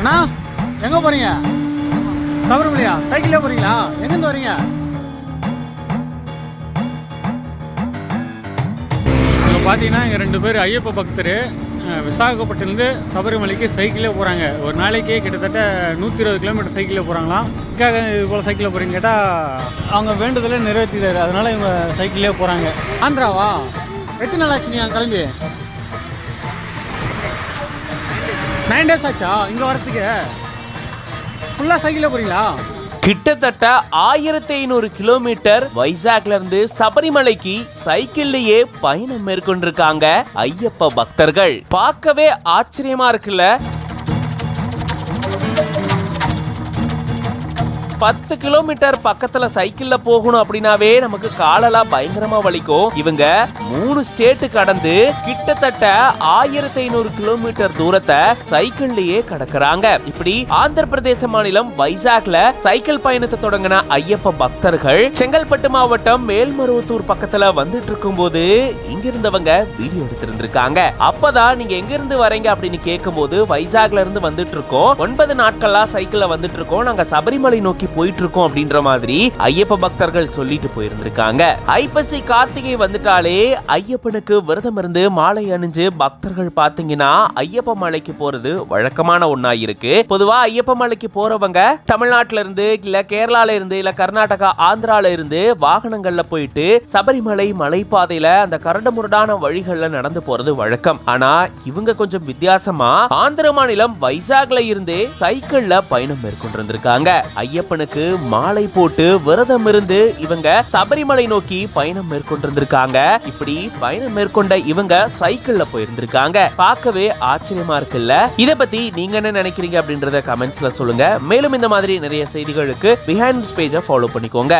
அண்ணா எங்கே போகிறீங்க? சபரிமலையா? சைக்கிளே போகிறீங்களா? எங்கேருந்து வரீங்க? இதில் பார்த்தீங்கன்னா இங்கே 2 பேர் ஐயப்ப பக்தர் விசாகப்பட்டிலேருந்து சபரிமலைக்கு சைக்கிளே போகிறாங்க. ஒரு நாளைக்கு கிட்டத்தட்ட 120 கிலோமீட்டர் சைக்கிளில் போகிறாங்களாம். இதுக்காக இது போல் சைக்கிளில் போகிறீங்க கேட்டால் அவங்க வேண்டுதலே நிறைவேற்றிடாரு, அதனால் இவங்க சைக்கிளே போகிறாங்க. ஆந்திராவா? எத்தனை நாள் ஆச்சு நீங்கள் கிளம்பி? 9 days ஆச்சா இங்கே வரத்துக்கு? ஃபுல்லாக சைக்கிளில் போகிறீங்களா? கிட்டத்தட்ட 1500 கிலோமீட்டர் வைசாக்ல இருந்து சபரிமலைக்கு சைக்கிள்லயே பயணம் மேற்கொண்டிருக்காங்க ஐயப்ப பக்தர்கள். பார்க்கவே ஆச்சரியமா இருக்குல்ல. 10 கிலோமீட்டர் பக்கத்துல சைக்கிள்ல போகணும் அப்படின்னாவே நமக்கு காலெல்லாம் பயங்கரமா வலிக்கும். இவங்க 3 ஸ்டேட் கடந்து கிட்டத்தட்ட 1500 கிலோமீட்டர் தூரத்தை சைக்கிள்லயே கடக்குறாங்க. இப்படி ஆந்திர பிரதேச மாநிலம் வைசாக்ல சைக்கிள் பயணத்தை தொடங்கின ஐயப்ப பக்தர்கள் செங்கல்பட்டு மாவட்டம் மேல்மருவத்தூர் பக்கத்துல வந்துட்டு இருக்கும் போது இங்க இருந்தவங்க வீடியோ எடுத்திருந்திருக்காங்க. அப்பதான் நீங்க எங்க இருந்து வரீங்க அப்படின்னு கேட்கும் போது வைசாக்ல இருந்து வந்துட்டு இருக்கோம், 9 நாட்களா சைக்கிள்ல வந்துட்டு இருக்கோம், நாங்க சபரிமலை நோக்கி போயிட்டு இருக்கோம் அப்படின்ற மாதிரி ஐயப்ப பக்தர்கள் சொல்லிட்டு போயிருந்திருக்காங்க. ஐப்பசி கார்த்திகை வந்துட்டாலே ஐயப்பனுக்கு விரதம் இருந்து மாலை அணிஞ்சு பக்தர்கள் பாத்தீங்கன்னா ஐயப்ப மலைக்கு போறது வழக்கமான ஒண்ணா இருக்கு. பொதுவா ஐயப்ப மலைக்கு போறவங்க தமிழ்நாட்டுல இருந்து இல்ல கேரளால இருந்து இல்ல கர்நாடகா ஆந்திரால இருந்து வாகனங்கள்ல போயிட்டு சபரிமலை மலைப்பாதையில அந்த கரடுமுரடான வழிகள்ல நடந்து போறது வழக்கம். ஆனா இவங்க கொஞ்சம் வித்தியாசமா ஆந்திர மாநிலம் வைசாக்ல இருந்தே சைக்கிள்ல பயணம் மேற்கொண்டிருந்திருக்காங்க. ஐயப்பனுக்கு மாலை போட்டு விரதம் இருந்து இவங்க சபரிமலை நோக்கி பயணம் மேற்கொண்டிருந்திருக்காங்க. இப்படி பயணம் மேற்கொண்ட இவங்க சைக்கிள்ல போயிருந்திருக்காங்க. பார்க்கவே ஆச்சரியமா இருக்குல்ல. இத பத்தி நீங்க என்ன நினைக்கிறீங்க அப்படின்றத கமெண்ட்ஸ்ல சொல்லுங்க. மேலும் இந்த மாதிரி நிறைய செய்திகளுக்கு பிஹைண்ட் பேஜை ஃபாலோ பண்ணிக்கோங்க.